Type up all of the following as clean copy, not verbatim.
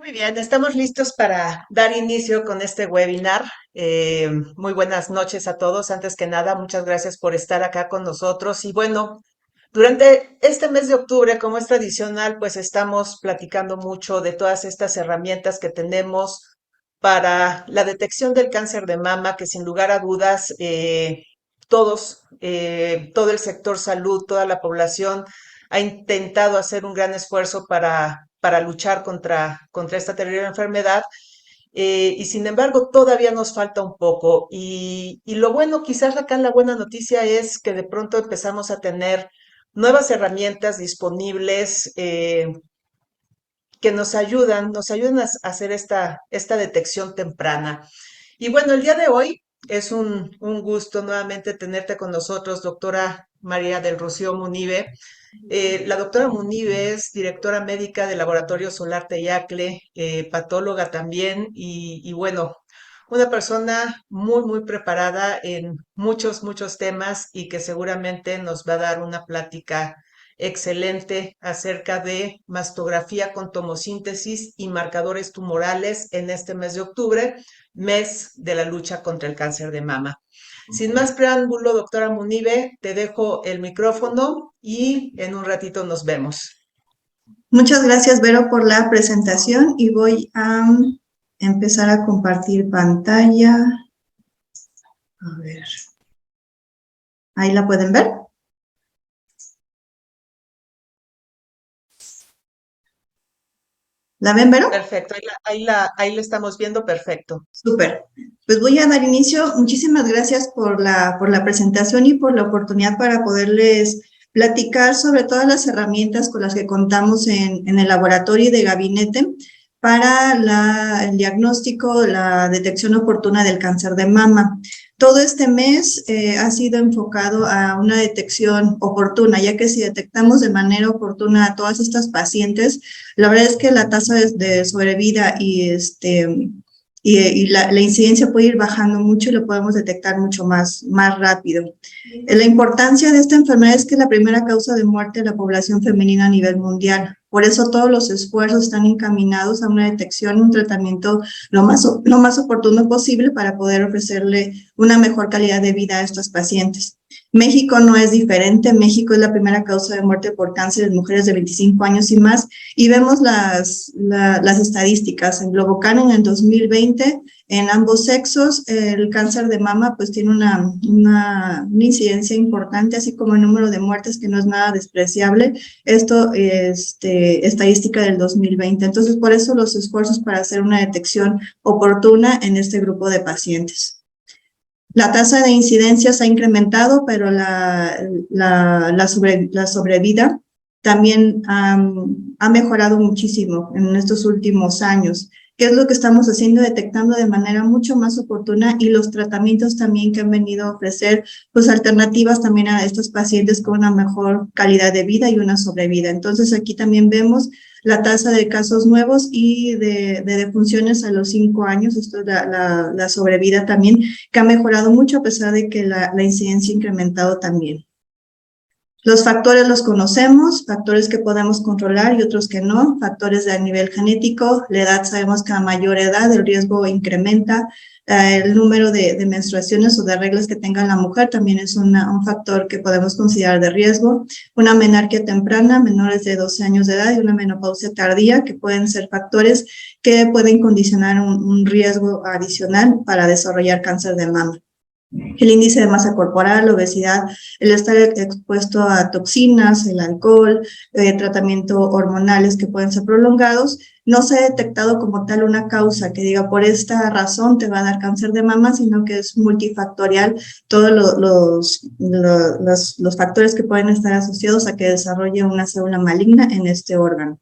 Muy bien, estamos listos para dar inicio con este webinar. Muy buenas noches a todos. Antes que nada, muchas gracias por estar acá con nosotros. Y bueno, durante este mes de octubre, como es tradicional, pues estamos platicando mucho de todas estas herramientas que tenemos para la detección del cáncer de mama, que sin lugar a dudas, todo el sector salud, toda la población ha intentado hacer un gran esfuerzo para luchar contra esta terrible enfermedad. Y sin embargo, todavía nos falta un poco. Y lo bueno, quizás acá la buena noticia es que de pronto empezamos a tener nuevas herramientas disponibles que nos ayudan a hacer esta detección temprana. Y bueno, el día de hoy es un gusto nuevamente tenerte con nosotros, doctora María del Rocío Munive. La doctora Munive es directora médica del Laboratorio Solar Teyacle, patóloga también, y bueno, una persona muy preparada en muchos temas y que seguramente nos va a dar una plática excelente acerca de mastografía con tomosíntesis y marcadores tumorales en este mes de octubre, mes de la lucha contra el cáncer de mama. Sin más preámbulo, doctora Munive, te dejo el micrófono y en un ratito nos vemos. Muchas gracias, Vero, por la presentación y voy a empezar a compartir pantalla. A ver, ¿ahí la pueden ver? ¿La ven, Vero? Perfecto, ahí la estamos viendo perfecto. Súper. Pues voy a dar inicio. Muchísimas gracias por la presentación y por la oportunidad para poderles platicar sobre todas las herramientas con las que contamos en el laboratorio y de gabinete para el diagnóstico, la detección oportuna del cáncer de mama. Todo este mes ha sido enfocado a una detección oportuna, ya que si detectamos de manera oportuna a todas estas pacientes, la verdad es que la tasa de sobrevida y la incidencia puede ir bajando mucho y lo podemos detectar mucho más rápido. La importancia de esta enfermedad es que es la primera causa de muerte de la población femenina a nivel mundial. Por eso todos los esfuerzos están encaminados a una detección, un tratamiento lo más oportuno posible para poder ofrecerle una mejor calidad de vida a estas pacientes. México no es diferente. México es la primera causa de muerte por cáncer en mujeres de 25 años y más. Y vemos las estadísticas. En Globocan en el 2020, en ambos sexos, el cáncer de mama pues tiene una incidencia importante, así como el número de muertes, que no es nada despreciable. Esto es estadística del 2020. Entonces, por eso los esfuerzos para hacer una detección oportuna en este grupo de pacientes. La tasa de incidencia se ha incrementado, pero la sobrevida también ha mejorado muchísimo en estos últimos años. ¿Qué es lo que estamos haciendo? Detectando de manera mucho más oportuna, y los tratamientos también que han venido a ofrecer pues alternativas también a estos pacientes con una mejor calidad de vida y una sobrevida. Entonces aquí también vemos la tasa de casos nuevos y de defunciones a los 5 años. Esto es la sobrevida también, que ha mejorado mucho a pesar de que la incidencia ha incrementado también. Los factores los conocemos, factores que podemos controlar y otros que no, factores de nivel genético. La edad, sabemos que a mayor edad el riesgo incrementa. El número de menstruaciones o de reglas que tenga la mujer también es un factor que podemos considerar de riesgo. Una menarquia temprana, menores de 12 años de edad, y una menopausia tardía, que pueden ser factores que pueden condicionar un riesgo adicional para desarrollar cáncer de mama. El índice de masa corporal, obesidad, el estar expuesto a toxinas, el alcohol, tratamiento hormonales que pueden ser prolongados. No se ha detectado como tal una causa que diga por esta razón te va a dar cáncer de mama, sino que es multifactorial todos los factores que pueden estar asociados a que desarrolle una célula maligna en este órgano.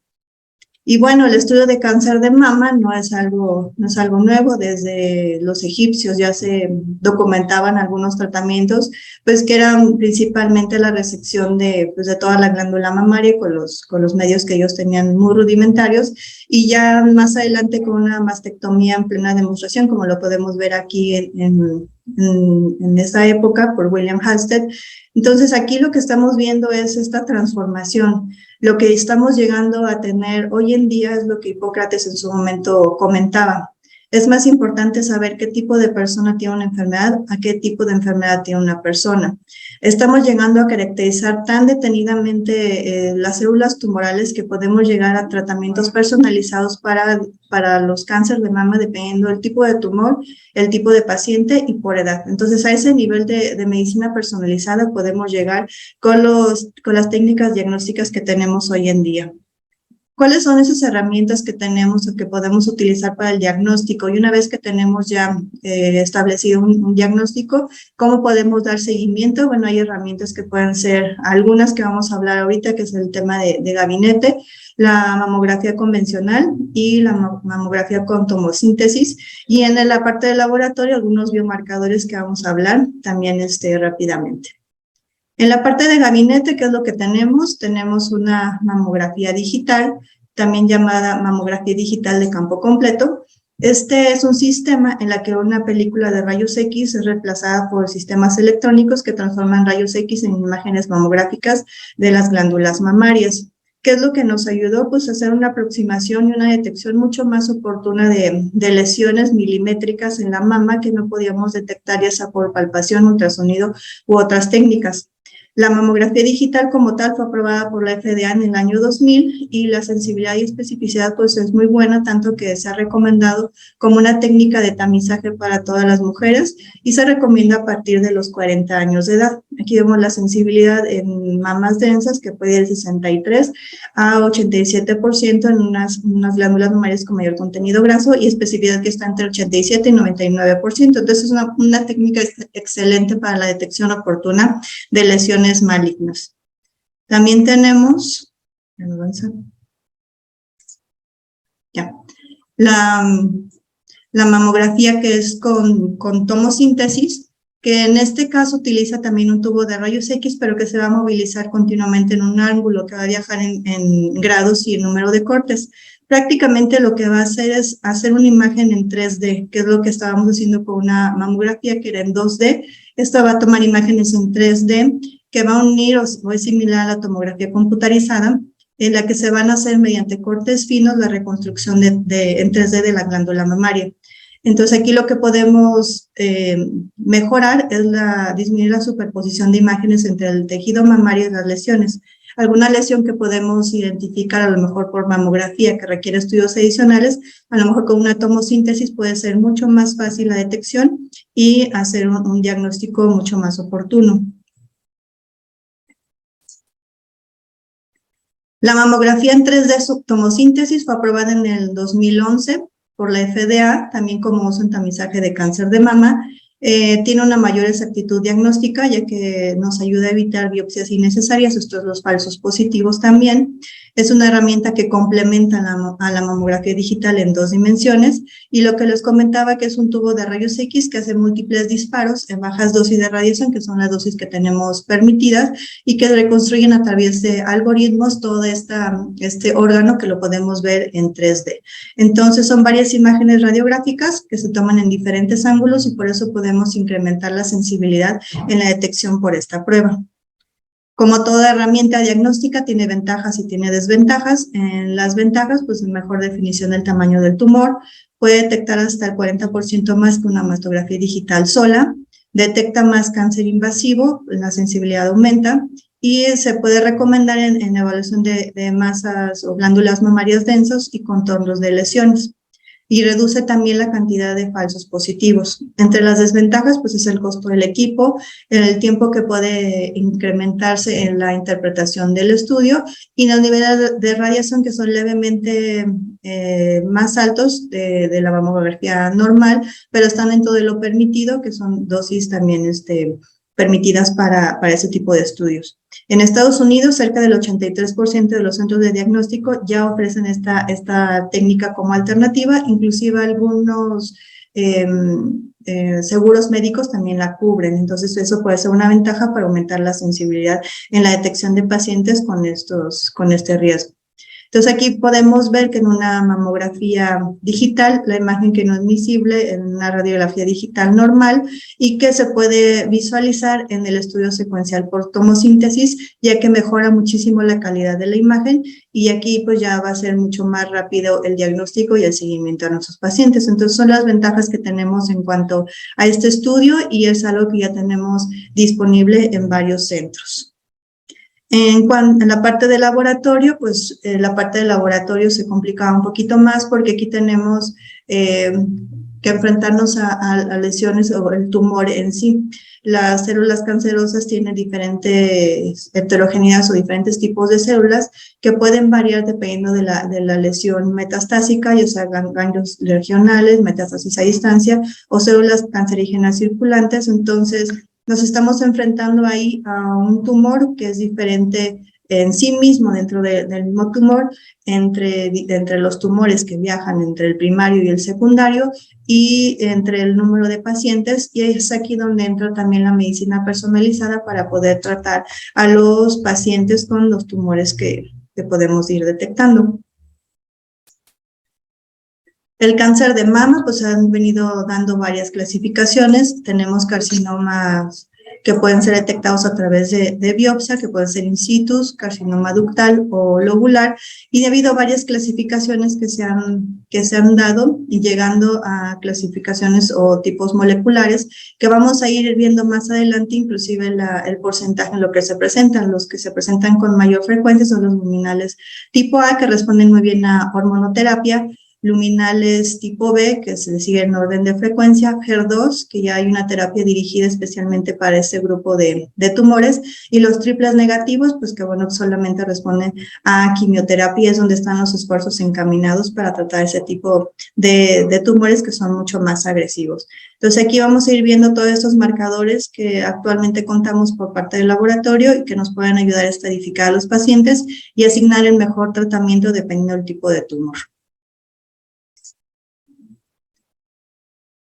Y bueno, el estudio de cáncer de mama no es algo nuevo. Desde los egipcios ya se documentaban algunos tratamientos, pues que eran principalmente la resección de toda la glándula mamaria con los medios que ellos tenían muy rudimentarios, y ya más adelante con una mastectomía en plena demostración, como lo podemos ver aquí en esa época por William Halsted. Entonces, aquí lo que estamos viendo es esta transformación. Lo que estamos llegando a tener hoy en día es lo que Hipócrates en su momento comentaba. Es más importante saber qué tipo de persona tiene una enfermedad a qué tipo de enfermedad tiene una persona. Estamos llegando a caracterizar tan detenidamente las células tumorales que podemos llegar a tratamientos personalizados para los cánceres de mama dependiendo del tipo de tumor, el tipo de paciente y por edad. Entonces, a ese nivel de medicina personalizada podemos llegar con las técnicas diagnósticas que tenemos hoy en día. ¿Cuáles son esas herramientas que tenemos o que podemos utilizar para el diagnóstico? Y una vez que tenemos ya establecido un diagnóstico, ¿cómo podemos dar seguimiento? Bueno, hay herramientas que pueden ser algunas que vamos a hablar ahorita, que es el tema de gabinete, la mamografía convencional y la mamografía con tomosíntesis. Y en la parte del laboratorio, algunos biomarcadores que vamos a hablar también rápidamente. En la parte de gabinete, ¿qué es lo que tenemos? Tenemos una mamografía digital, también llamada mamografía digital de campo completo. Este es un sistema en la que una película de rayos X es reemplazada por sistemas electrónicos que transforman rayos X en imágenes mamográficas de las glándulas mamarias. ¿Qué es lo que nos ayudó? Pues a hacer una aproximación y una detección mucho más oportuna de lesiones milimétricas en la mama que no podíamos detectar ya sea por palpación, ultrasonido u otras técnicas. La mamografía digital como tal fue aprobada por la FDA en el año 2000 y la sensibilidad y especificidad pues es muy buena, tanto que se ha recomendado como una técnica de tamizaje para todas las mujeres y se recomienda a partir de los 40 años de edad. Aquí vemos la sensibilidad en mamas densas que puede ir de 63 a 87% en unas glándulas mamarias con mayor contenido graso y especificidad que está entre 87 y 99%. Entonces es una técnica excelente para la detección oportuna de lesiones malignas. También tenemos ya, la mamografía que es con tomosíntesis, que en este caso utiliza también un tubo de rayos X, pero que se va a movilizar continuamente en un ángulo que va a viajar en grados y en número de cortes. Prácticamente lo que va a hacer es hacer una imagen en 3D, que es lo que estábamos haciendo con una mamografía que era en 2D. Esta va a tomar imágenes en 3D que va a unir o es similar a la tomografía computarizada, en la que se van a hacer mediante cortes finos la reconstrucción en 3D de la glándula mamaria. Entonces aquí lo que podemos mejorar es disminuir la superposición de imágenes entre el tejido mamario y las lesiones. Alguna lesión que podemos identificar a lo mejor por mamografía que requiere estudios adicionales, a lo mejor con una tomosíntesis puede ser mucho más fácil la detección y hacer un diagnóstico mucho más oportuno. La mamografía en 3D tomosíntesis fue aprobada en el 2011 por la FDA, también como uso en tamizaje de cáncer de mama. Tiene una mayor exactitud diagnóstica, ya que nos ayuda a evitar biopsias innecesarias, estos los falsos positivos también. Es una herramienta que complementa a la mamografía digital en 2 dimensiones, y lo que les comentaba que es un tubo de rayos X que hace múltiples disparos en bajas dosis de radiación, que son las dosis que tenemos permitidas, y que reconstruyen a través de algoritmos todo este órgano que lo podemos ver en 3D. Entonces son varias imágenes radiográficas que se toman en diferentes ángulos y por eso podemos incrementar la sensibilidad en la detección por esta prueba. Como toda herramienta diagnóstica tiene ventajas y tiene desventajas. En las ventajas, pues mejor definición del tamaño del tumor, puede detectar hasta el 40% más que una mastografía digital sola, detecta más cáncer invasivo, la sensibilidad aumenta y se puede recomendar en evaluación de masas o glándulas mamarias densas y contornos de lesiones. Y reduce también la cantidad de falsos positivos. Entre las desventajas, pues es el costo del equipo, el tiempo que puede incrementarse en la interpretación del estudio y los niveles de radiación que son levemente más altos de la mamografía normal, pero están dentro de lo permitido, que son dosis también permitidas para ese tipo de estudios. En Estados Unidos, cerca del 83% de los centros de diagnóstico ya ofrecen esta técnica como alternativa, inclusive algunos seguros médicos también la cubren, entonces eso puede ser una ventaja para aumentar la sensibilidad en la detección de pacientes con este riesgo. Entonces aquí podemos ver que en una mamografía digital, la imagen que no es visible en una radiografía digital normal y que se puede visualizar en el estudio secuencial por tomosíntesis, ya que mejora muchísimo la calidad de la imagen y aquí pues ya va a ser mucho más rápido el diagnóstico y el seguimiento a nuestros pacientes. Entonces son las ventajas que tenemos en cuanto a este estudio y es algo que ya tenemos disponible en varios centros. En la parte de laboratorio, pues la parte de laboratorio se complicaba un poquito más porque aquí tenemos que enfrentarnos a lesiones o el tumor en sí. Las células cancerosas tienen diferentes heterogeneidades o diferentes tipos de células que pueden variar dependiendo de la lesión metastásica, ya sea ganglios regionales, metástasis a distancia o células cancerígenas circulantes. Entonces, nos estamos enfrentando ahí a un tumor que es diferente en sí mismo, dentro del mismo tumor, entre los tumores que viajan entre el primario y el secundario y entre el número de pacientes, y es aquí donde entra también la medicina personalizada para poder tratar a los pacientes con los tumores que podemos ir detectando. El cáncer de mama, pues han venido dando varias clasificaciones. Tenemos carcinomas que pueden ser detectados a través de biopsia, que pueden ser in situ, carcinoma ductal o lobular, y debido a varias clasificaciones que se han dado y llegando a clasificaciones o tipos moleculares, que vamos a ir viendo más adelante, inclusive el porcentaje en lo que se presentan. Los que se presentan con mayor frecuencia son los luminales tipo A, que responden muy bien a hormonoterapia, luminales tipo B, que se le sigue en orden de frecuencia, HER2, que ya hay una terapia dirigida especialmente para ese grupo de tumores, y los triples negativos, pues que bueno, solamente responden a quimioterapia, es donde están los esfuerzos encaminados para tratar ese tipo de tumores que son mucho más agresivos. Entonces aquí vamos a ir viendo todos estos marcadores que actualmente contamos por parte del laboratorio y que nos pueden ayudar a estratificar a los pacientes y asignar el mejor tratamiento dependiendo del tipo de tumor.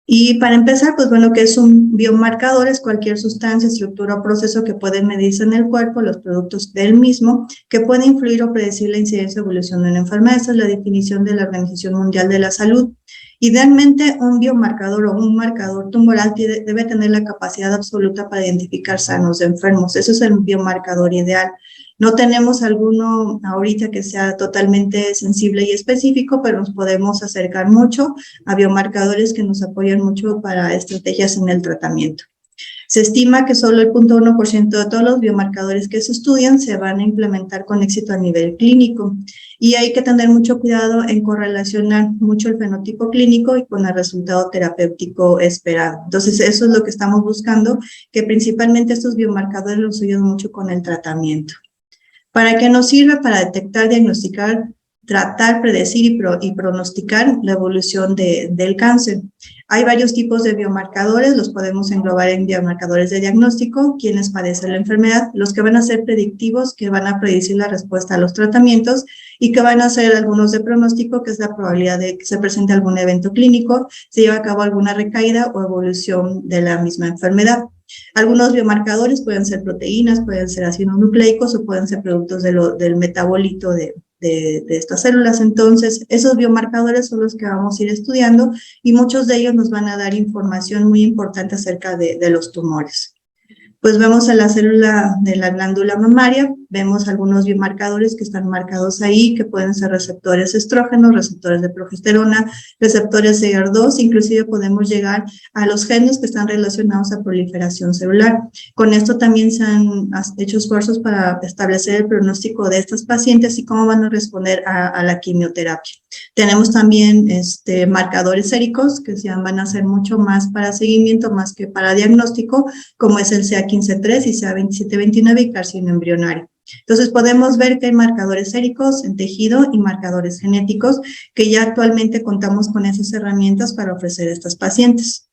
Y para empezar, pues bueno, que es un biomarcador, es cualquier sustancia, estructura o proceso que puede medirse en el cuerpo, los productos del mismo, que puede influir o predecir la incidencia o evolución de una enfermedad. Esa es la definición de la Organización Mundial de la Salud. Idealmente, un biomarcador o un marcador tumoral debe tener la capacidad absoluta para identificar sanos de enfermos. Eso es el biomarcador ideal. No tenemos alguno ahorita que sea totalmente sensible y específico, pero nos podemos acercar mucho a biomarcadores que nos apoyan mucho para estrategias en el tratamiento. Se estima que solo el 0.1% de todos los biomarcadores que se estudian se van a implementar con éxito a nivel clínico. Y hay que tener mucho cuidado en correlacionar mucho el fenotipo clínico y con el resultado terapéutico esperado. Entonces, eso es lo que estamos buscando, que principalmente estos biomarcadores los ayudan mucho con el tratamiento. ¿Para qué nos sirve? Para detectar, diagnosticar, tratar, predecir y pronosticar la evolución del cáncer. Hay varios tipos de biomarcadores, los podemos englobar en biomarcadores de diagnóstico, quienes padecen la enfermedad, los que van a ser predictivos, que van a predecir la respuesta a los tratamientos, y que van a ser algunos de pronóstico, que es la probabilidad de que se presente algún evento clínico, se lleve a cabo alguna recaída o evolución de la misma enfermedad. Algunos biomarcadores pueden ser proteínas, pueden ser ácidos nucleicos o pueden ser productos del metabolito de estas células. Entonces, esos biomarcadores son los que vamos a ir estudiando y muchos de ellos nos van a dar información muy importante acerca de los tumores. Pues vemos a la célula de la glándula mamaria, vemos algunos biomarcadores que están marcados ahí, que pueden ser receptores estrógenos, receptores de progesterona, receptores CER2, inclusive podemos llegar a los genes que están relacionados a proliferación celular. Con esto también se han hecho esfuerzos para establecer el pronóstico de estas pacientes y cómo van a responder a la quimioterapia. Tenemos también marcadores séricos que van a ser mucho más para seguimiento, más que para diagnóstico, como es el CA15-3 y CA27-29 y carcinoma embrionario. Entonces podemos ver que hay marcadores séricos en tejido y marcadores genéticos que ya actualmente contamos con esas herramientas para ofrecer a estas pacientes.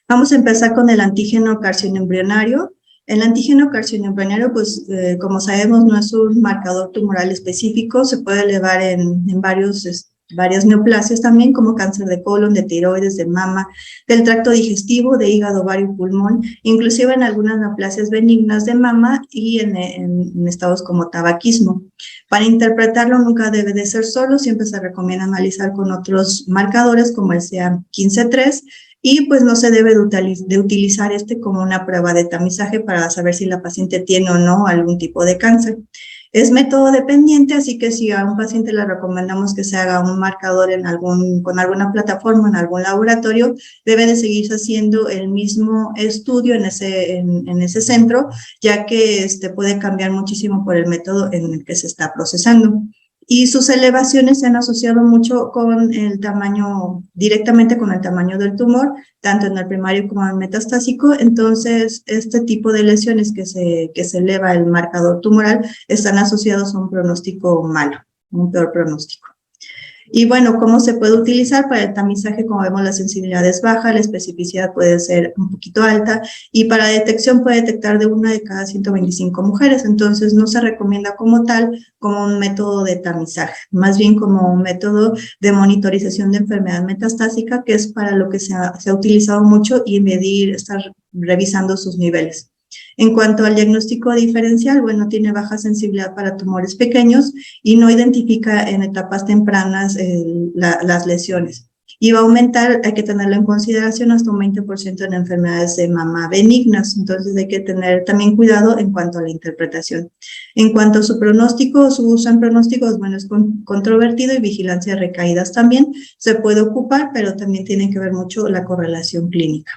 Vamos a empezar con el antígeno carcinoma embrionario. El antígeno carcinoma embrionario, pues como sabemos, no es un marcador tumoral específico, se puede elevar en varios varias neoplasias también, como cáncer de colon, de tiroides, de mama, del tracto digestivo, de hígado, ovario y pulmón, inclusive en algunas neoplasias benignas de mama y en estados como tabaquismo. Para interpretarlo nunca debe de ser solo, siempre se recomienda analizar con otros marcadores como el CA15-3 y pues no se debe de utilizar este como una prueba de tamizaje para saber si la paciente tiene o no algún tipo de cáncer. Es método dependiente, así que si a un paciente le recomendamos que se haga un marcador con alguna plataforma, en algún laboratorio, debe de seguirse haciendo el mismo estudio en ese centro, ya que puede cambiar muchísimo por el método en el que se está procesando. Y sus elevaciones se han asociado mucho con el tamaño, directamente con el tamaño del tumor, tanto en el primario como en el metastásico. Entonces, este tipo de lesiones que se eleva el marcador tumoral están asociados a un pronóstico malo, un peor pronóstico. Y bueno, ¿cómo se puede utilizar? Para el tamizaje, como vemos, la sensibilidad es baja, la especificidad puede ser un poquito alta, y para detección puede detectar de 1 de cada 125 mujeres, entonces no se recomienda como tal, como un método de tamizaje, más bien como un método de monitorización de enfermedad metastásica, que es para lo que se ha utilizado mucho, y medir, estar revisando sus niveles. En cuanto al diagnóstico diferencial, bueno, tiene baja sensibilidad para tumores pequeños y no identifica en etapas tempranas las lesiones. Y va a aumentar, hay que tenerlo en consideración, hasta un 20% en enfermedades de mama benignas. Entonces hay que tener también cuidado en cuanto a la interpretación. En cuanto a su pronóstico, su uso en pronósticos, bueno, es controvertido, y vigilancia de recaídas también se puede ocupar, pero también tiene que ver mucho la correlación clínica.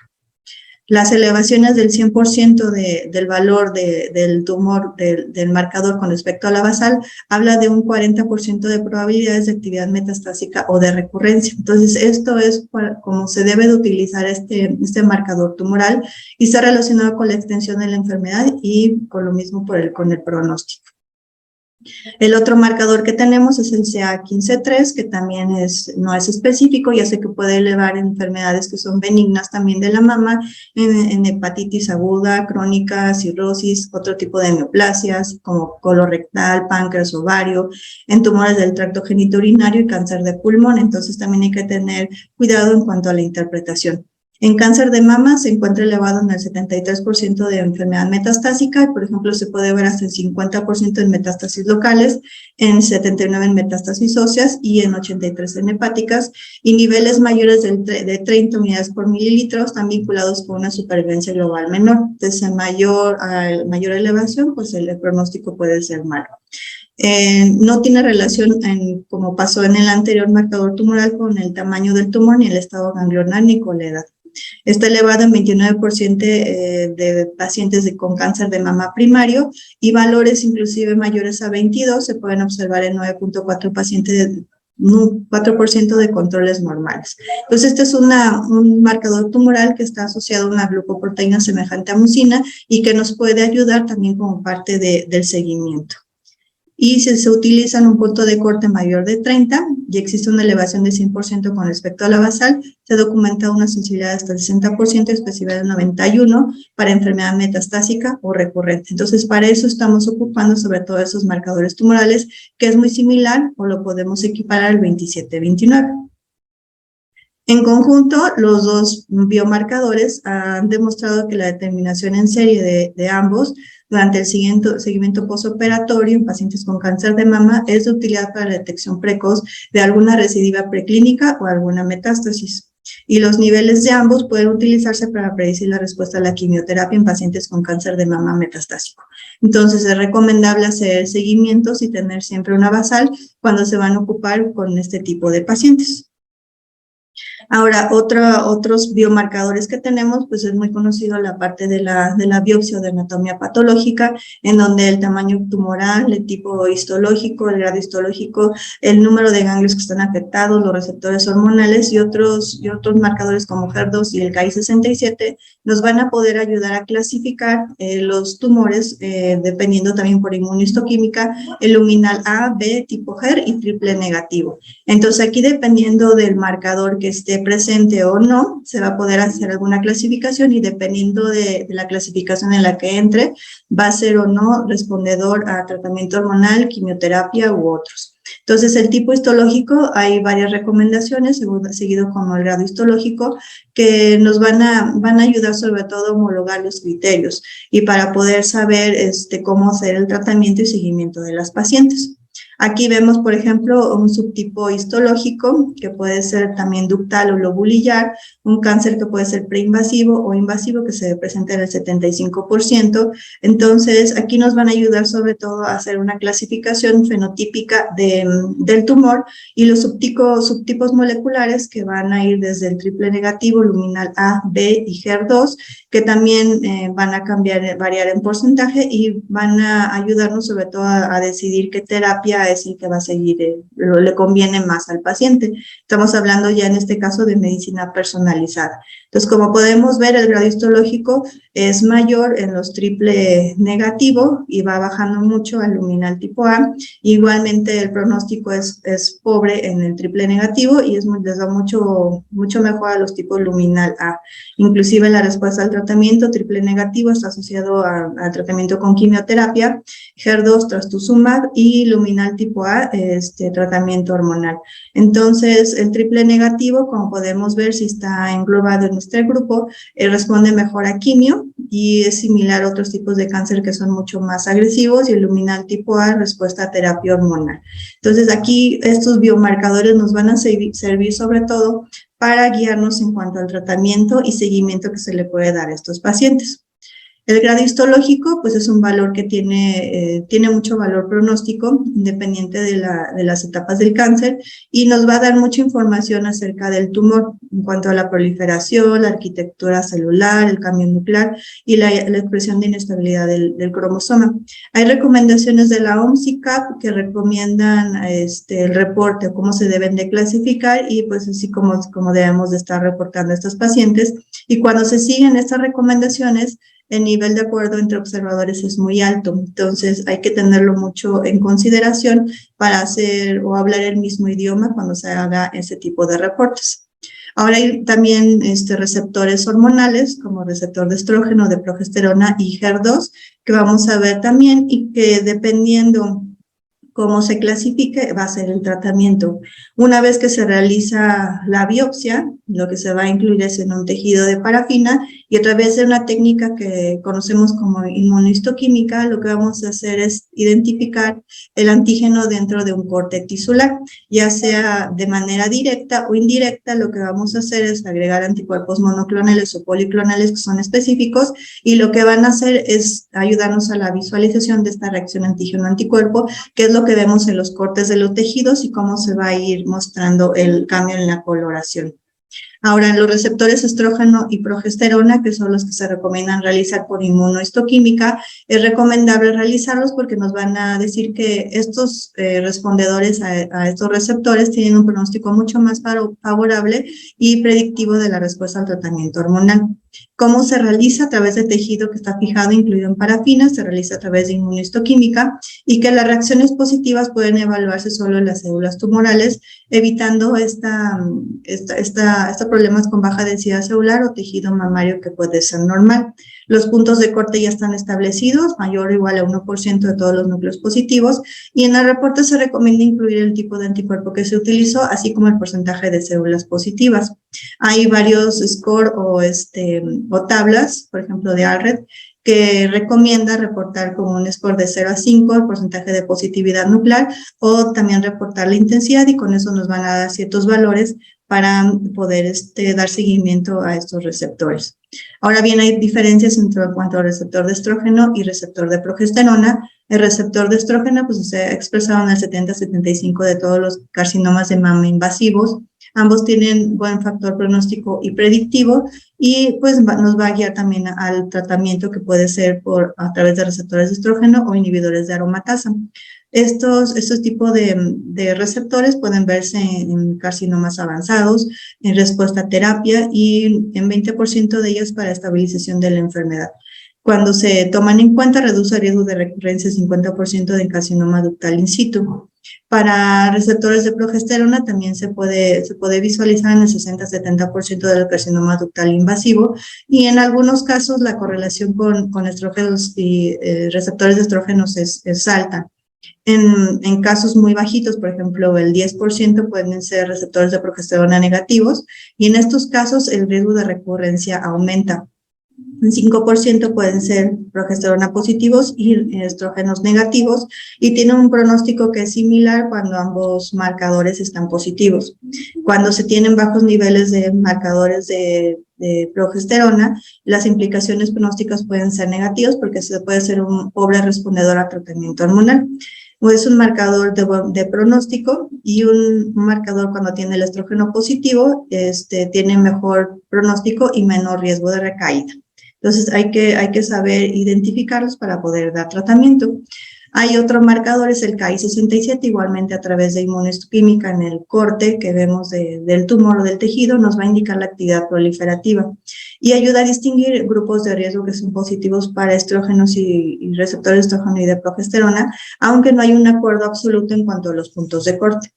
Las elevaciones del 100% del valor del tumor, del marcador con respecto a la basal, habla de un 40% de probabilidades de actividad metastásica o de recurrencia. Entonces, esto es como se debe de utilizar este marcador tumoral, y está relacionado con la extensión de la enfermedad y con lo mismo con el pronóstico. El otro marcador que tenemos es el CA15-3, que también no es específico, ya sé que puede elevar enfermedades que son benignas también de la mama, en hepatitis aguda, crónica, cirrosis, otro tipo de neoplasias como colorectal, páncreas, ovario, en tumores del tracto genitourinario y cáncer de pulmón. Entonces también hay que tener cuidado en cuanto a la interpretación. En cáncer de mama se encuentra elevado en el 73% de enfermedad metastásica, por ejemplo, se puede ver hasta el 50% en metástasis locales, en 79% en metástasis óseas y en 83% en hepáticas, y niveles mayores de 30 unidades por mililitro están vinculados con una supervivencia global menor. Entonces, a mayor elevación, pues el pronóstico puede ser malo. No tiene relación, como pasó en el anterior marcador tumoral, con el tamaño del tumor, ni el estado ganglionar, ni con la edad. Está elevado en 29% de pacientes con cáncer de mama primario, y valores inclusive mayores a 22 se pueden observar en 9.4 pacientes, 4% de controles normales. Entonces, este es un marcador tumoral que está asociado a una glucoproteína semejante a mucina y que nos puede ayudar también como parte del seguimiento. Y si se utiliza en un punto de corte mayor de 30 y existe una elevación de 100% con respecto a la basal, se documenta una sensibilidad hasta el 60%, especificidad del 91% para enfermedad metastásica o recurrente. Entonces, para eso estamos ocupando sobre todo esos marcadores tumorales, que es muy similar o lo podemos equiparar al 27-29. En conjunto, los dos biomarcadores han demostrado que la determinación en serie de ambos durante el seguimiento postoperatorio en pacientes con cáncer de mama es de utilidad para la detección precoz de alguna recidiva preclínica o alguna metástasis. Y los niveles de ambos pueden utilizarse para predecir la respuesta a la quimioterapia en pacientes con cáncer de mama metastásico. Entonces, es recomendable hacer seguimientos y tener siempre una basal cuando se van a ocupar con este tipo de pacientes. Ahora, otros biomarcadores que tenemos, pues es muy conocido la parte de la biopsia o de anatomía patológica, en donde el tamaño tumoral, el tipo histológico, el grado histológico, el número de ganglios que están afectados, los receptores hormonales y otros marcadores como HER2 y el Ki-67 nos van a poder ayudar a clasificar los tumores, dependiendo también por inmunohistoquímica, el luminal A, B, tipo HER y triple negativo. Entonces, aquí dependiendo del marcador que esté presente o no, se va a poder hacer alguna clasificación, y dependiendo de la clasificación en la que entre, va a ser o no respondedor a tratamiento hormonal, quimioterapia u otros. Entonces, el tipo histológico, hay varias recomendaciones, seguido como el grado histológico, que nos van a ayudar sobre todo a homologar los criterios y para poder saber cómo hacer el tratamiento y seguimiento de las pacientes. Aquí vemos, por ejemplo, un subtipo histológico que puede ser también ductal o lobulillar, un cáncer que puede ser preinvasivo o invasivo que se presenta en el 75%. Entonces, aquí nos van a ayudar sobre todo a hacer una clasificación fenotípica del tumor y los subtipos moleculares que van a ir desde el triple negativo, luminal A, B y HER2, que también van a variar en porcentaje y van a ayudarnos sobre todo a decidir qué terapia es el que va a seguir, le conviene más al paciente. Estamos hablando ya en este caso de medicina personalizada. Entonces, como podemos ver, el grado histológico es mayor en los triple negativo y va bajando mucho al luminal tipo A. Igualmente, el pronóstico es pobre en el triple negativo y les da mucho mejor a los tipos luminal A. Inclusive la respuesta al tratamiento triple negativo está asociado al tratamiento con quimioterapia, HER2 trastuzumab y luminal tipo A, tratamiento hormonal. Entonces, el triple negativo, como podemos ver, si está englobado en este grupo, responde mejor a quimio y es similar a otros tipos de cáncer que son mucho más agresivos y el luminal tipo A, respuesta a terapia hormonal. Entonces, aquí estos biomarcadores nos van a servir sobre todo para guiarnos en cuanto al tratamiento y seguimiento que se le puede dar a estos pacientes. El grado histológico, pues es un valor que tiene mucho valor pronóstico, independiente de las etapas del cáncer, y nos va a dar mucha información acerca del tumor, en cuanto a la proliferación, la arquitectura celular, el cambio nuclear y la expresión de inestabilidad del cromosoma. Hay recomendaciones de la OMS-ICAP que recomiendan el reporte o cómo se deben de clasificar y pues así como debemos de estar reportando a estos pacientes. Y cuando se siguen estas recomendaciones, el nivel de acuerdo entre observadores es muy alto, entonces hay que tenerlo mucho en consideración para hacer o hablar el mismo idioma cuando se haga ese tipo de reportes. Ahora hay también receptores hormonales como receptor de estrógeno, de progesterona y HER2 que vamos a ver también y que dependiendo cómo se clasifique, va a ser el tratamiento. Una vez que se realiza la biopsia, lo que se va a incluir es en un tejido de parafina y a través de una técnica que conocemos como inmunohistoquímica, lo que vamos a hacer es identificar el antígeno dentro de un corte tisular, ya sea de manera directa o indirecta. Lo que vamos a hacer es agregar anticuerpos monoclonales o policlonales que son específicos y lo que van a hacer es ayudarnos a la visualización de esta reacción antígeno-anticuerpo, que es lo que vemos en los cortes de los tejidos y cómo se va a ir mostrando el cambio en la coloración. Ahora, los receptores estrógeno y progesterona, que son los que se recomiendan realizar por inmunohistoquímica, es recomendable realizarlos porque nos van a decir que estos respondedores a estos receptores tienen un pronóstico mucho más favorable y predictivo de la respuesta al tratamiento hormonal. ¿Cómo se realiza? A través de tejido que está fijado, incluido en parafina, se realiza a través de inmunohistoquímica y que las reacciones positivas pueden evaluarse solo en las células tumorales, evitando estos problemas con baja densidad celular o tejido mamario que puede ser normal. Los puntos de corte ya están establecidos, mayor o igual a 1% de todos los núcleos positivos, y en el reporte se recomienda incluir el tipo de anticuerpo que se utilizó, así como el porcentaje de células positivas. Hay varios score o tablas, por ejemplo, de ALRED, que recomienda reportar con un score de 0 a 5 el porcentaje de positividad nuclear o también reportar la intensidad y con eso nos van a dar ciertos valores para poder dar seguimiento a estos receptores. Ahora bien, hay diferencias en cuanto al receptor de estrógeno y receptor de progesterona. El receptor de estrógeno pues, se ha expresado en el 70-75% de todos los carcinomas de mama invasivos. Ambos tienen buen factor pronóstico y predictivo y pues nos va a guiar también al tratamiento que puede ser a través de receptores de estrógeno o inhibidores de aromatasa. Estos tipos de receptores pueden verse en carcinomas avanzados, en respuesta a terapia y en 20% de ellas para estabilización de la enfermedad. Cuando se toman en cuenta, reduce el riesgo de recurrencia 50% del carcinoma ductal in situ. Para receptores de progesterona también se puede visualizar en el 60-70% del carcinoma ductal invasivo y en algunos casos la correlación con estrógenos y receptores de estrógenos es alta. En casos muy bajitos, por ejemplo, el 10% pueden ser receptores de progesterona negativos y en estos casos el riesgo de recurrencia aumenta. Un 5% pueden ser progesterona positivos y estrógenos negativos y tienen un pronóstico que es similar cuando ambos marcadores están positivos. Cuando se tienen bajos niveles de marcadores de progesterona, las implicaciones pronósticas pueden ser negativas porque se puede ser un pobre respondedor a tratamiento hormonal. O es un marcador de pronóstico y un marcador cuando tiene el estrógeno positivo, tiene mejor pronóstico y menor riesgo de recaída. Entonces hay que saber identificarlos para poder dar tratamiento. Hay otro marcador, es el Ki-67, igualmente a través de inmunohistoquímica en el corte que vemos del tumor o del tejido, nos va a indicar la actividad proliferativa y ayuda a distinguir grupos de riesgo que son positivos para estrógenos y receptores de estrógeno y de progesterona, aunque no hay un acuerdo absoluto en cuanto a los puntos de corte.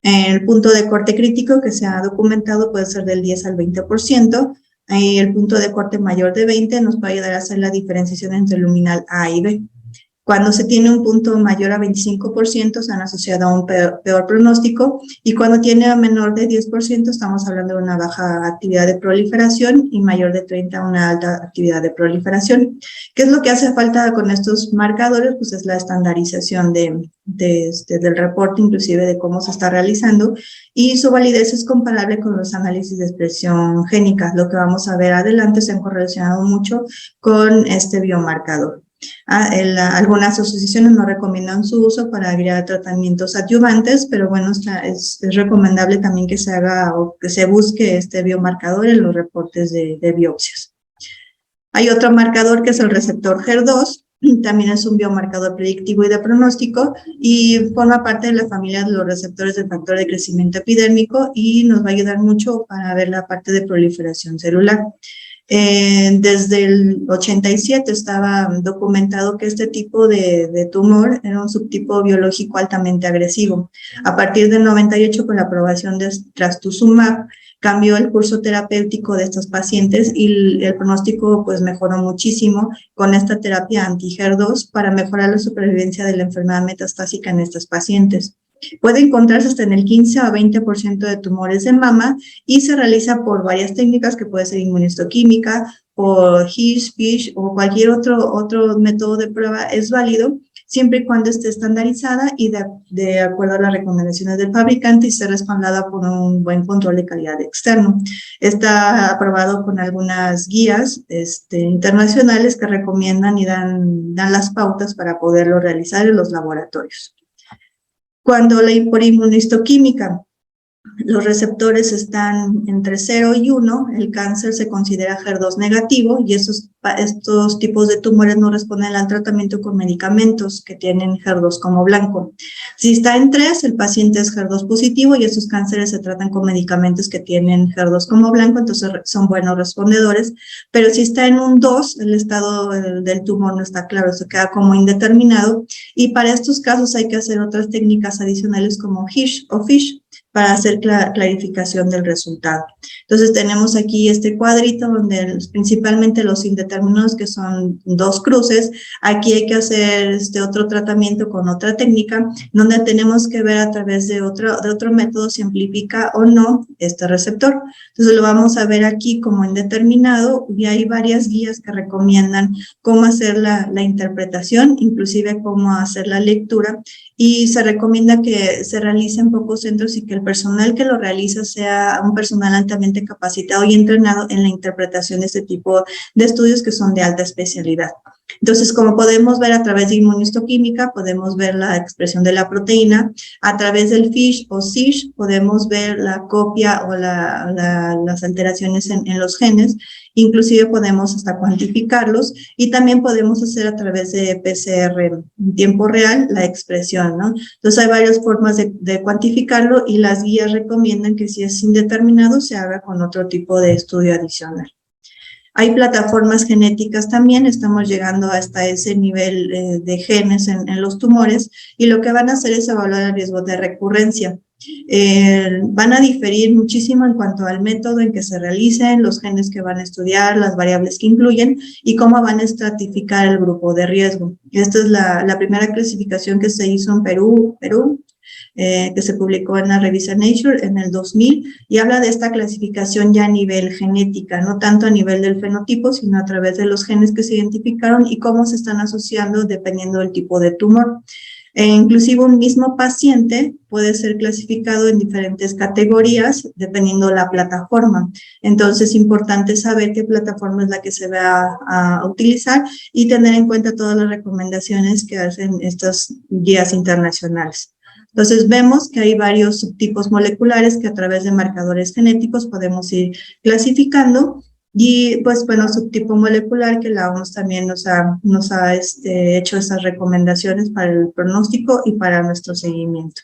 El punto de corte crítico que se ha documentado puede ser del 10 al 20%, y el punto de corte mayor de 20 nos puede ayudar a hacer la diferenciación entre el luminal A y B. Cuando se tiene un punto mayor a 25%, se han asociado a un peor pronóstico, y cuando tiene a menor de 10%, estamos hablando de una baja actividad de proliferación y mayor de 30, una alta actividad de proliferación. ¿Qué es lo que hace falta con estos marcadores? Pues es la estandarización del reporte, inclusive de cómo se está realizando, y su validez es comparable con los análisis de expresión génica. Lo que vamos a ver adelante se han correlacionado mucho con este biomarcador. Algunas asociaciones no recomiendan su uso para agregar tratamientos adyuvantes, pero bueno, es recomendable también que se haga o que se busque este biomarcador en los reportes de biopsias. Hay otro marcador que es el receptor HER2, también es un biomarcador predictivo y de pronóstico y forma parte de la familia de los receptores del factor de crecimiento epidérmico y nos va a ayudar mucho para ver la parte de proliferación celular. Desde el 87 estaba documentado que este tipo de tumor era un subtipo biológico altamente agresivo. A partir del 98, con la aprobación de trastuzumab, cambió el curso terapéutico de estos pacientes y el pronóstico pues mejoró muchísimo con esta terapia anti-HER2 para mejorar la supervivencia de la enfermedad metastásica en estos pacientes. Puede encontrarse hasta en el 15 a 20% de tumores de mama y se realiza por varias técnicas que puede ser inmunohistoquímica, por HISH, FISH o cualquier otro método de prueba es válido, siempre y cuando esté estandarizada y de acuerdo a las recomendaciones del fabricante y esté respaldada por un buen control de calidad externo. Está aprobado con algunas guías internacionales que recomiendan y dan las pautas para poderlo realizar en los laboratorios. Cuando por inmunohistoquímica los receptores están entre 0 y 1, el cáncer se considera HER2 negativo y estos tipos de tumores no responden al tratamiento con medicamentos que tienen HER2 como blanco. Si está en 3, el paciente es HER2 positivo y estos cánceres se tratan con medicamentos que tienen HER2 como blanco, entonces son buenos respondedores, pero si está en un 2, el estado del tumor no está claro, se queda como indeterminado y para estos casos hay que hacer otras técnicas adicionales como HISH o FISH para hacer clarificación del resultado. Entonces tenemos aquí este cuadrito donde principalmente los indeterminados, que son 2 cruces, aquí hay que hacer otro tratamiento con otra técnica, donde tenemos que ver a través de otro método si amplifica o no este receptor. Entonces lo vamos a ver aquí como indeterminado y hay varias guías que recomiendan cómo hacer la interpretación, inclusive cómo hacer la lectura, y se recomienda que se realice en pocos centros y que el personal que lo realiza sea un personal altamente capacitado y entrenado en la interpretación de este tipo de estudios que son de alta especialidad. Entonces, como podemos ver a través de inmunohistoquímica, podemos ver la expresión de la proteína. A través del FISH o SISH podemos ver la copia o las alteraciones en los genes. Inclusive podemos hasta cuantificarlos y también podemos hacer a través de PCR en tiempo real la expresión, ¿no? Entonces hay varias formas de cuantificarlo y las guías recomiendan que si es indeterminado se haga con otro tipo de estudio adicional. Hay plataformas genéticas también, estamos llegando hasta ese nivel de genes en los tumores y lo que van a hacer es evaluar el riesgo de recurrencia. Van a diferir muchísimo en cuanto al método en que se realicen, los genes que van a estudiar, las variables que incluyen y cómo van a estratificar el grupo de riesgo. Esta es la primera clasificación que se hizo en Perú, que se publicó en la revista Nature en el 2000 y habla de esta clasificación ya a nivel genética, no tanto a nivel del fenotipo, sino a través de los genes que se identificaron y cómo se están asociando dependiendo del tipo de tumor. Inclusive un mismo paciente puede ser clasificado en diferentes categorías dependiendo de la plataforma. Entonces es importante saber qué plataforma es la que se va a utilizar y tener en cuenta todas las recomendaciones que hacen estas guías internacionales. Entonces vemos que hay varios subtipos moleculares que a través de marcadores genéticos podemos ir clasificando. Y pues bueno, subtipo molecular que la OMS también nos ha hecho esas recomendaciones para el pronóstico y para nuestro seguimiento.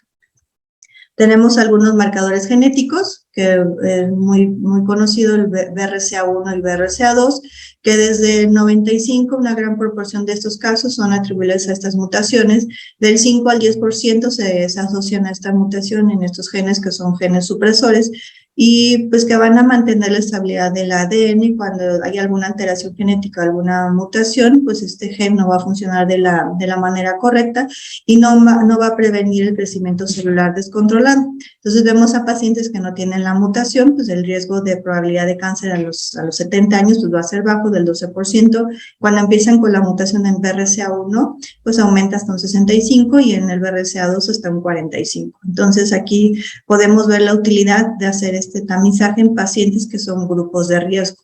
Tenemos algunos marcadores genéticos, que es muy conocido, el BRCA1 y el BRCA2, que desde el 95 una gran proporción de estos casos son atribuibles a estas mutaciones. Del 5 al 10% se asocian a esta mutación en estos genes que son genes supresores y pues que van a mantener la estabilidad del ADN y cuando hay alguna alteración genética, alguna mutación, pues este gen no va a funcionar de la manera correcta y no va a prevenir el crecimiento celular descontrolado. Entonces vemos a pacientes que no tienen la mutación, pues el riesgo de probabilidad de cáncer a los 70 años pues va a ser bajo, del 12%. Cuando empiezan con la mutación en BRCA1, pues aumenta hasta un 65% y en el BRCA2 hasta un 45%. Entonces aquí podemos ver la utilidad de hacer este tamizaje en pacientes que son grupos de riesgo.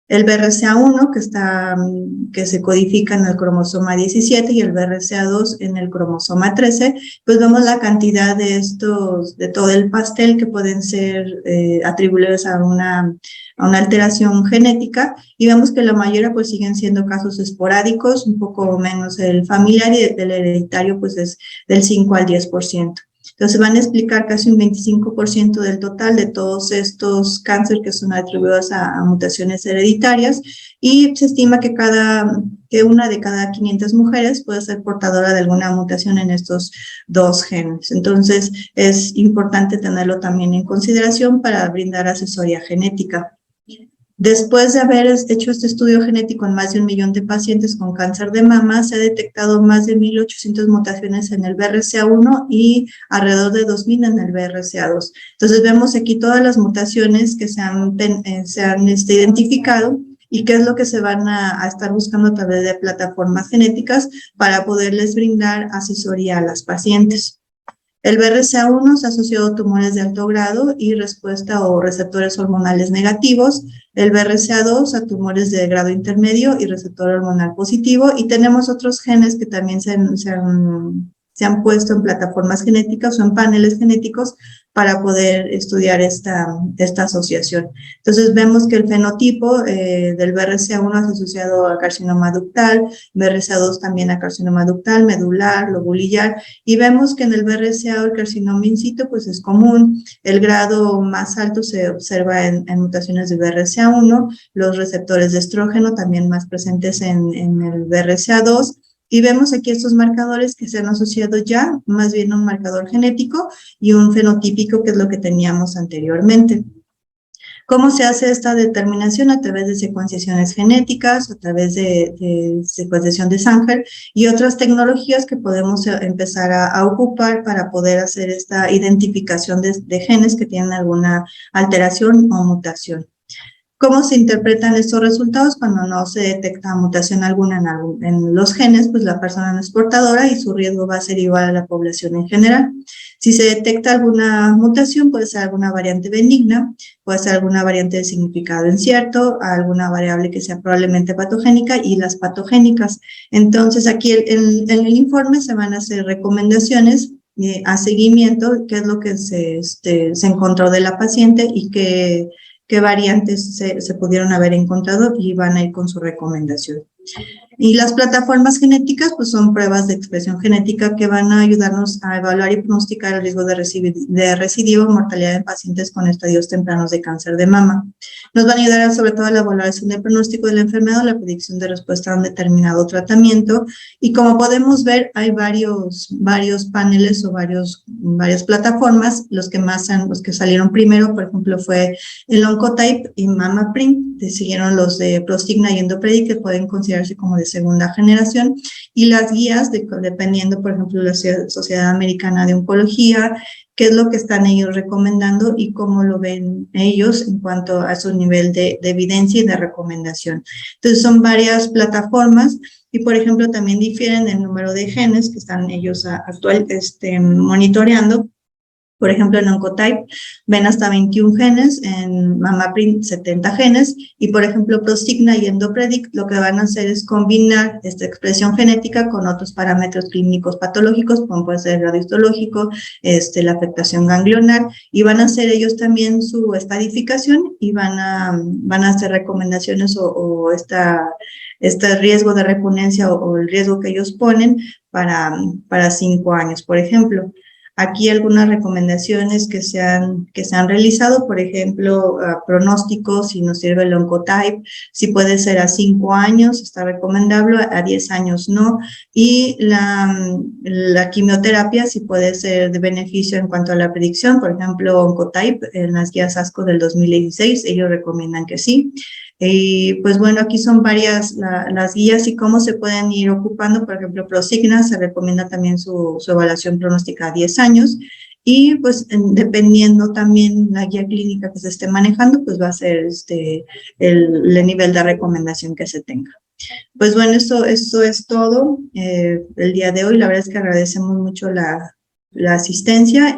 El BRCA1 que se codifica en el cromosoma 17 y el BRCA2 en el cromosoma 13, pues vemos la cantidad de todo el pastel que pueden ser atribuibles a una alteración genética y vemos que la mayoría pues siguen siendo casos esporádicos, un poco menos el familiar y el hereditario pues es del 5 al 10%. Entonces van a explicar casi un 25% del total de todos estos cánceres que son atribuidos a mutaciones hereditarias y se estima que una de cada 500 mujeres puede ser portadora de alguna mutación en estos dos genes. Entonces es importante tenerlo también en consideración para brindar asesoría genética. Después de haber hecho este estudio genético en más de 1 millón de pacientes con cáncer de mama, se ha detectado más de 1.800 mutaciones en el BRCA1 y alrededor de 2.000 en el BRCA2. Entonces vemos aquí todas las mutaciones que se han identificado y qué es lo que se van a estar buscando a través de plataformas genéticas para poderles brindar asesoría a las pacientes. El BRCA1 se ha asociado a tumores de alto grado y respuesta o receptores hormonales negativos, el BRCA2 a tumores de grado intermedio y receptor hormonal positivo, y tenemos otros genes que también se han puesto en plataformas genéticas o en paneles genéticos para poder estudiar esta asociación. Entonces vemos que el fenotipo del BRCA1 es asociado a carcinoma ductal, BRCA2 también a carcinoma ductal, medular, lobulillar, y vemos que en el BRCA el carcinoma in situ pues es común. El grado más alto se observa en mutaciones de BRCA1, los receptores de estrógeno también más presentes en el BRCA2, y vemos aquí estos marcadores que se han asociado ya, más bien un marcador genético y un fenotípico, que es lo que teníamos anteriormente. ¿Cómo se hace esta determinación? A través de secuenciaciones genéticas, a través de secuenciación de Sanger y otras tecnologías que podemos empezar a ocupar para poder hacer esta identificación de genes que tienen alguna alteración o mutación. ¿Cómo se interpretan estos resultados? Cuando no se detecta mutación alguna en los genes, pues la persona no es portadora y su riesgo va a ser igual a la población en general. Si se detecta alguna mutación, puede ser alguna variante benigna, puede ser alguna variante de significado incierto, alguna variable que sea probablemente patogénica y las patogénicas. Entonces, aquí en el informe se van a hacer recomendaciones a seguimiento, qué es lo que se encontró de la paciente y qué variantes se pudieron haber encontrado y van a ir con su recomendación. Y las plataformas genéticas, pues son pruebas de expresión genética que van a ayudarnos a evaluar y pronosticar el riesgo de recidivo o mortalidad en pacientes con estadios tempranos de cáncer de mama. Nos van a ayudar sobre todo a la evaluación del pronóstico de la enfermedad, la predicción de respuesta a un determinado tratamiento. Y como podemos ver, hay varios paneles o varias plataformas. Los que salieron primero, por ejemplo, fue el Oncotype y MammaPrint. Siguieron los de Prosigna y EndoPredict, que pueden considerarse como de segunda generación, y las guías, dependiendo, por ejemplo, la Sociedad Americana de Oncología, qué es lo que están ellos recomendando y cómo lo ven ellos en cuanto a su nivel de evidencia y de recomendación. Entonces, son varias plataformas y, por ejemplo, también difieren el número de genes que están ellos monitoreando. Por ejemplo, en Oncotype ven hasta 21 genes, en MammaPrint 70 genes, y por ejemplo, Prosigna y EndoPredict lo que van a hacer es combinar esta expresión genética con otros parámetros clínicos patológicos, como puede ser el radiohistológico, la afectación ganglionar, y van a hacer ellos también su estadificación y van a hacer recomendaciones o este riesgo de reponencia o el riesgo que ellos ponen para 5 años, por ejemplo. Aquí algunas recomendaciones que se han realizado, por ejemplo, pronóstico, si nos sirve el Oncotype, si puede ser a 5 años, está recomendable, a 10 años no, y la quimioterapia, si puede ser de beneficio en cuanto a la predicción, por ejemplo, Oncotype, en las guías ASCO del 2016, ellos recomiendan que sí. Y pues bueno, aquí son varias las guías y cómo se pueden ir ocupando. Por ejemplo, Prosigna se recomienda también su evaluación pronóstica a 10 años y pues dependiendo también la guía clínica que se esté manejando, pues va a ser el nivel de recomendación que se tenga. Pues bueno, eso es todo el día de hoy. La verdad es que agradecemos mucho la asistencia.